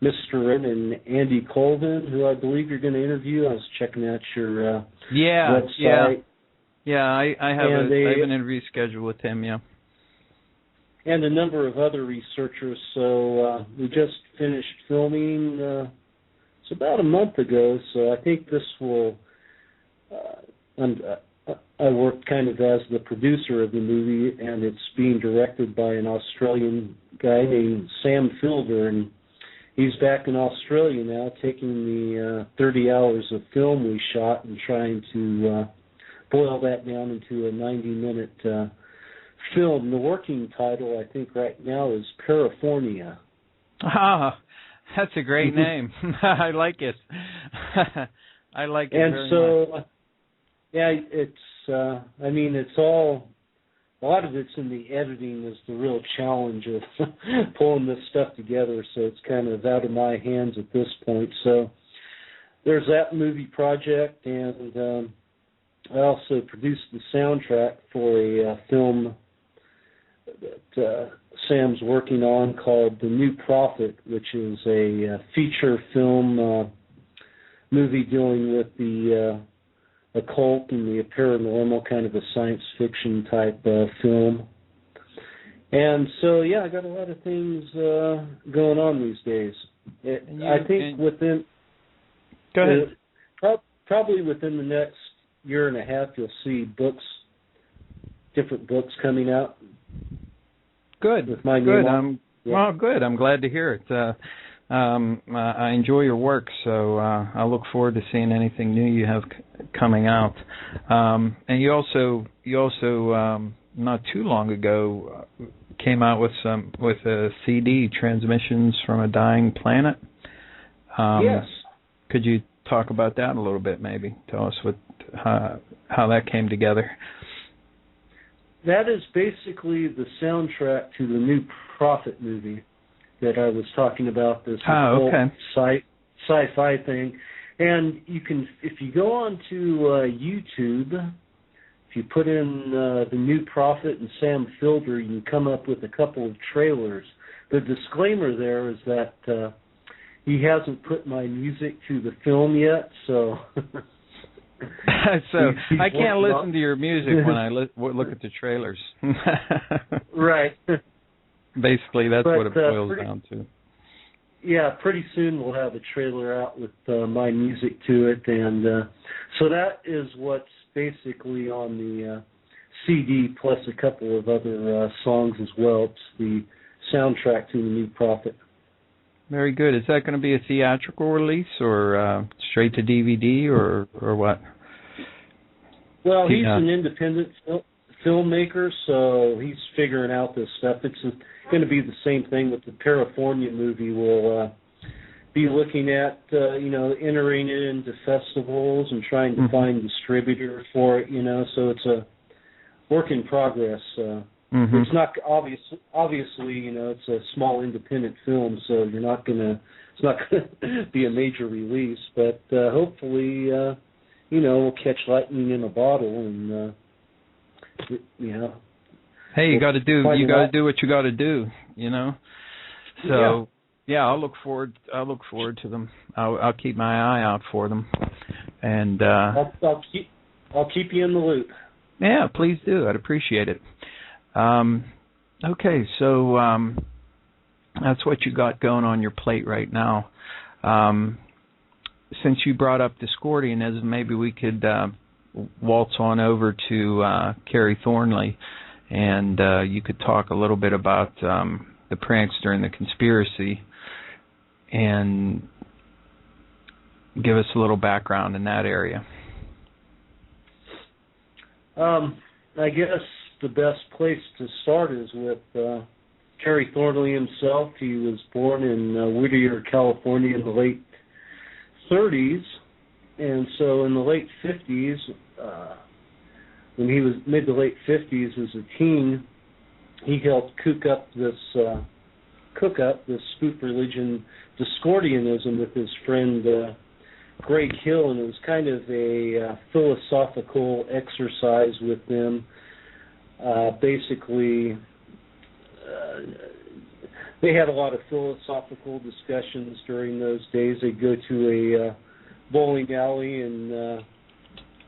Mr. N and Andy Colvin, who I believe you're going to interview. I was checking out your website. Yeah. I have an interview scheduled with him. Yeah. And a number of other researchers. So we just finished filming. It's about a month ago. So I think this will. I worked kind of as the producer of the movie, and it's being directed by an Australian guy named Sam Fielder, and he's back in Australia now, taking the 30 hours of film we shot and trying to boil that down into a 90-minute film. The working title, I think, right now is Parafornia. Ah, that's a great name. I like it. I like it and very so, much. Yeah, it's. It's all. A lot of it's in the editing is the real challenge of pulling this stuff together. So it's kind of out of my hands at this point. So there's that movie project, and I also produced the soundtrack for a film that Sam's working on called The New Prophet, which is a feature film movie dealing with the occult and the paranormal, kind of a science fiction type film. And so, yeah, I got a lot of things going on these days. I think within... Go ahead. Probably within the next year and a half, you'll see different books coming out. Good. With my name on. Well, good. I'm glad to hear it. I enjoy your work, so I look forward to seeing anything new you have coming out. And you also not too long ago came out with a CD, Transmissions from a Dying Planet. Yes. Could you talk about that a little bit, maybe? Tell us how that came together. That is basically the soundtrack to the New Prophet movie that I was talking about, this sci-fi thing. And you can, if you go on to YouTube, if you put in The New Prophet and Sam Fielder, you can come up with a couple of trailers. The disclaimer there is that he hasn't put my music to the film yet, so... So I can't listen to your music when I look at the trailers. Right. Basically, that's what it boils down to. Yeah, pretty soon we'll have a trailer out with my music to it, and so that is what's basically on the CD, plus a couple of other songs as well. It's the soundtrack to The New Prophet. Very good. Is that going to be a theatrical release or straight to DVD or what? Well, he's an independent filmmaker, so he's figuring out this stuff. It's going to be the same thing with the Parafornia movie. We'll be looking at, entering it into festivals and trying to find distributors for it, so it's a work in progress. It's not obviously, it's a small independent film, so it's not going to be a major release, but hopefully, we'll catch lightning in a bottle and, Hey, you got to do what you got to do, So, yeah, I'll look forward to them. I'll keep my eye out for them, and I'll keep you in the loop. Yeah, please do. I'd appreciate it. Okay, so that's what you got going on your plate right now. Since you brought up Discordianism, maybe we could waltz on over to Kerry Thornley, and you could talk a little bit about the prankster and the conspiracy, and give us a little background in that area. I guess the best place to start is with Kerry Thornley himself. He was born in Whittier, California in the late 30s, and so in the late 50s, when he was mid to late 50s as a teen, he helped cook up this spoof religion, Discordianism, with his friend Greg Hill, and it was kind of a philosophical exercise with them. Basically, they had a lot of philosophical discussions during those days. They'd go to a bowling alley and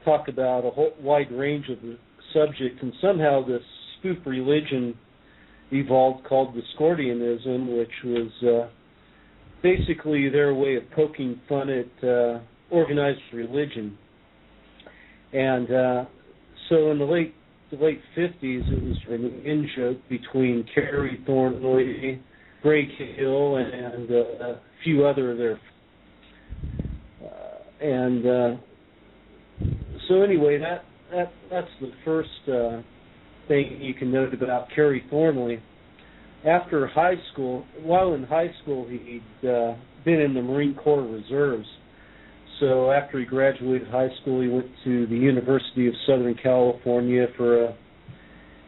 talk about a whole wide range of the subjects, and somehow this spoof religion evolved called Discordianism, which was basically their way of poking fun at organized religion. And so in the late 50s, it was an in-joke between Kerry Thornley, Greg Hill, and a few other of their. So anyway, that's the first thing you can note about Kerry Thornley. After high school, while in high school, he'd been in the Marine Corps Reserves. So after he graduated high school, he went to the University of Southern California for a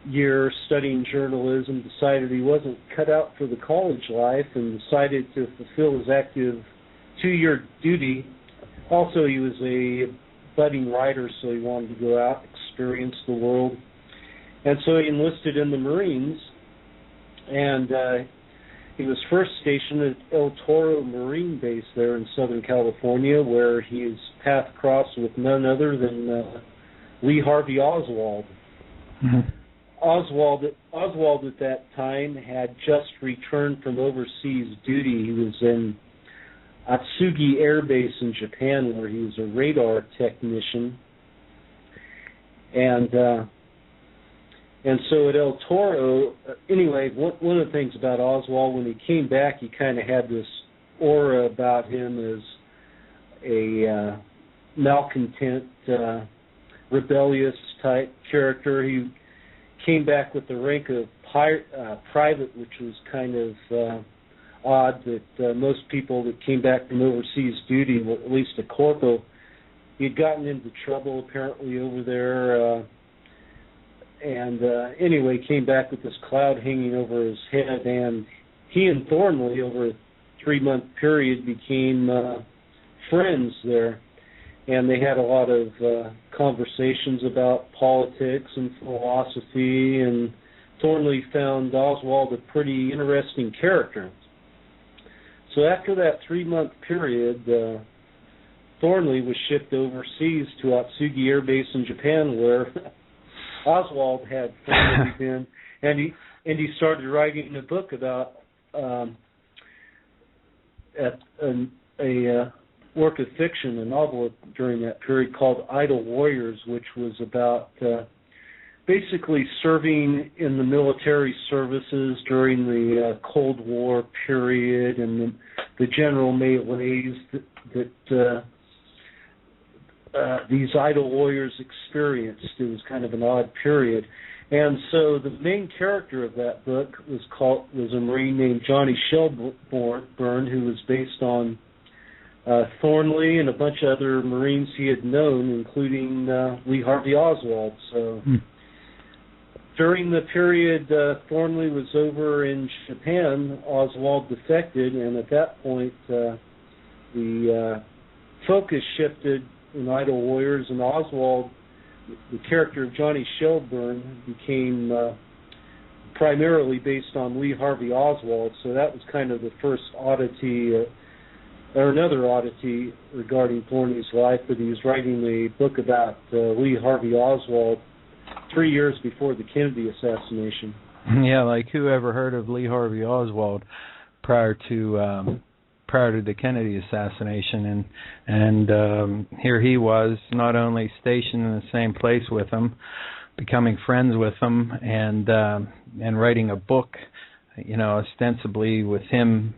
year studying journalism, decided he wasn't cut out for the college life, and decided to fulfill his active 2-year duty. Also, he was a budding writer, so he wanted to go out, experience the world. And so he enlisted in the Marines, and he was first stationed at El Toro Marine Base there in Southern California, where his path crossed with none other than Lee Harvey Oswald. Mm-hmm. Oswald at that time had just returned from overseas duty. He was in Atsugi Air Base in Japan, where he was a radar technician. And so at El Toro, anyway, one of the things about Oswald, when he came back, he kind of had this aura about him as a malcontent, rebellious type character. He came back with the rank of private, which was kind of odd that most people that came back from overseas duty, well, at least a corporal, he'd gotten into trouble apparently over there. Anyway, came back with this cloud hanging over his head, and he and Thornley, over a 3-month period, became friends there, and they had a lot of conversations about politics and philosophy, and Thornley found Oswald a pretty interesting character. So after that 3-month period, Thornley was shipped overseas to Atsugi Air Base in Japan, where Oswald had formerly been, and he started writing a book about a work of fiction, a novel during that period called Idle Warriors, which was about basically serving in the military services during the Cold War period and the general melees that these idle warriors experienced. It was kind of an odd period. And so the main character of that book was a Marine named Johnny Shelburne, who was based on Thornley and a bunch of other Marines he had known, including Lee Harvey Oswald. So during the period Thornley was over in Japan, Oswald defected, and at that point the focus shifted in Idle Warriors, and Oswald, the character of Johnny Shelburne, became primarily based on Lee Harvey Oswald. So that was kind of the first oddity, or another oddity regarding Thornley's life, that he was writing a book about Lee Harvey Oswald 3 years before the Kennedy assassination. Yeah, like who ever heard of Lee Harvey Oswald prior to the Kennedy assassination, and here he was, not only stationed in the same place with him, becoming friends with him, and writing a book, ostensibly with him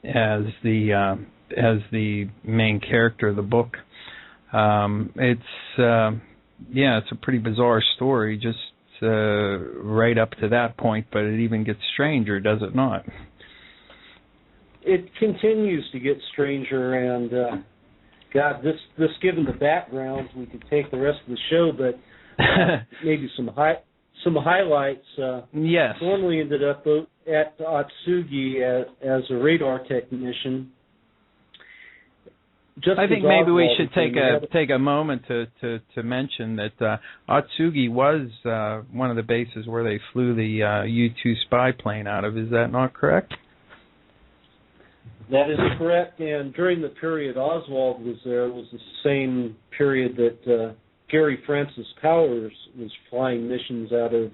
as the main character of the book. It's a pretty bizarre story, just right up to that point, but it even gets stranger, does it not? It continues to get stranger, and God, this given the background, we could take the rest of the show, but maybe some highlights. Yes. Thornley ended up at Atsugi as a radar technician. just I think as maybe we Oswald should take a moment to mention that Atsugi was one of the bases where they flew the U-2 spy plane out of. Is that not correct? That is correct, and during the period Oswald was there, it was the same period that Gary Francis Powers was flying missions out of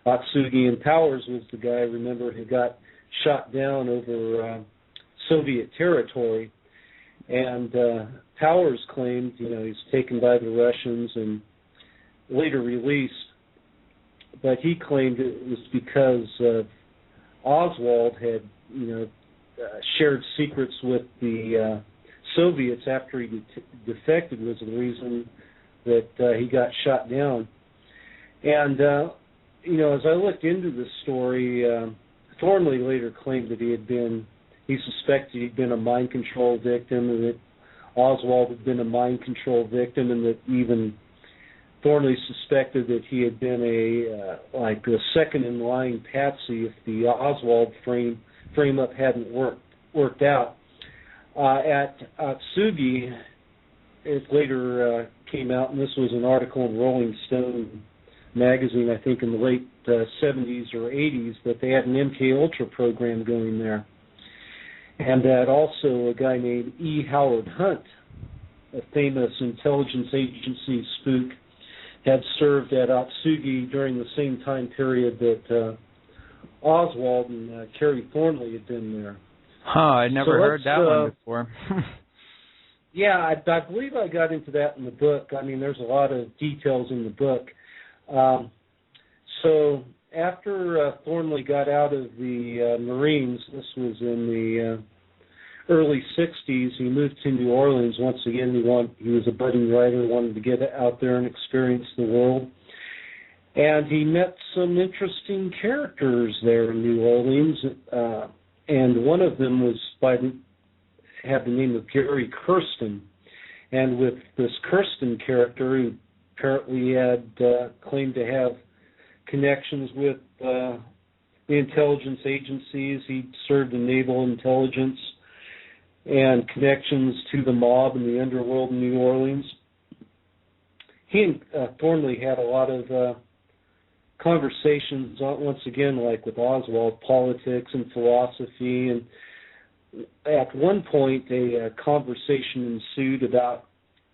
Atsugi, and Powers was the guy, remember, who got shot down over Soviet territory, and Powers claimed, he's taken by the Russians and later released, but he claimed it was because Oswald had, shared secrets with the Soviets after he defected was the reason that he got shot down. And, as I looked into this story, Thornley later claimed that he suspected he'd been a mind control victim and that Oswald had been a mind control victim, and that even Thornley suspected that he had been a second in line patsy if the Oswald frame up hadn't worked out. At Atsugi, it later came out, and this was an article in Rolling Stone magazine, I think in the late 70s or 80s, that they had an MK Ultra program going there. And that also a guy named E. Howard Hunt, a famous intelligence agency spook, had served at Atsugi during the same time period that Oswald and Kerry Thornley had been there. I never heard that one before. Yeah, I believe I got into that in the book. I mean, there's a lot of details in the book. So after Thornley got out of the Marines, this was in the early 60s, he moved to New Orleans. Once again, he was a budding writer, wanted to get out there and experience the world. And he met some interesting characters there in New Orleans, and one of them had the name of Gary Kirsten. And with this Kirsten character, who apparently had claimed to have connections with the intelligence agencies, he served in naval intelligence, and connections to the mob and the underworld in New Orleans. He and Thornley had a lot of conversations, once again, like with Oswald, politics and philosophy, and at one point a conversation ensued about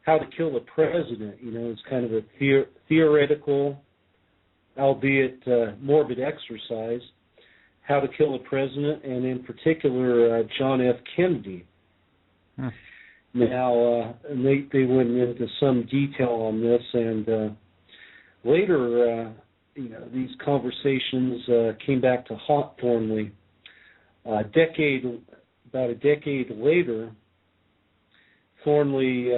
how to kill a president. It's kind of a theoretical, albeit morbid exercise, how to kill a president, and in particular John F. Kennedy. Now, they went into some detail on this, and later, these conversations came back to haunt Thornley. About a decade later, Thornley,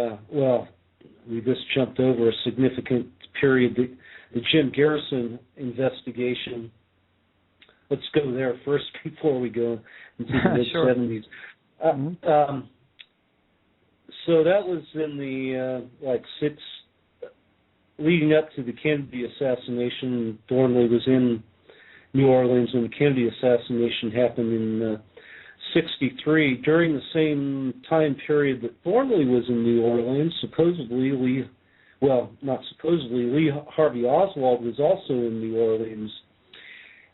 we just jumped over a significant period, the Jim Garrison investigation. Let's go there first before we go into the mid-70s. Sure. So that was in the leading up to the Kennedy assassination. Thornley was in New Orleans when the Kennedy assassination happened in 1963. During the same time period that Thornley was in New Orleans, Lee Harvey Oswald was also in New Orleans,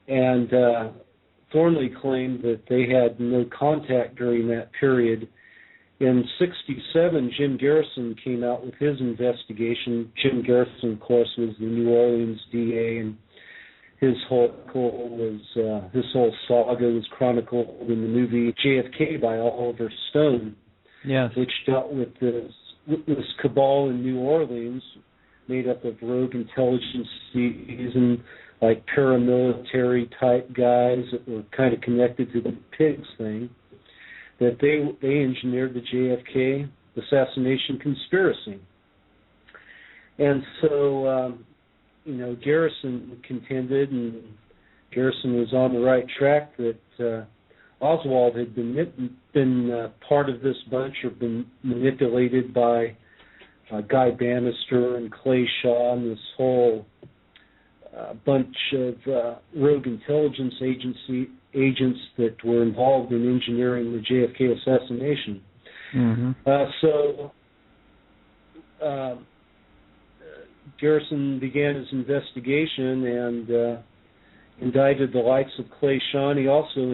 and Thornley claimed that they had no contact during that period. In 1967, Jim Garrison came out with his investigation. Jim Garrison, of course, was the New Orleans DA, and his whole saga was chronicled in the movie JFK by Oliver Stone, yes, which dealt with this cabal in New Orleans made up of rogue intelligence and like paramilitary type guys that were kind of connected to the pigs thing, that they engineered the JFK assassination conspiracy. And so, Garrison contended, and Garrison was on the right track, that Oswald had been part of this bunch or been manipulated by Guy Bannister and Clay Shaw and this whole bunch of rogue intelligence agents that were involved in engineering the JFK assassination. Mm-hmm. So Garrison began his investigation and indicted the likes of Clay Shawnee, also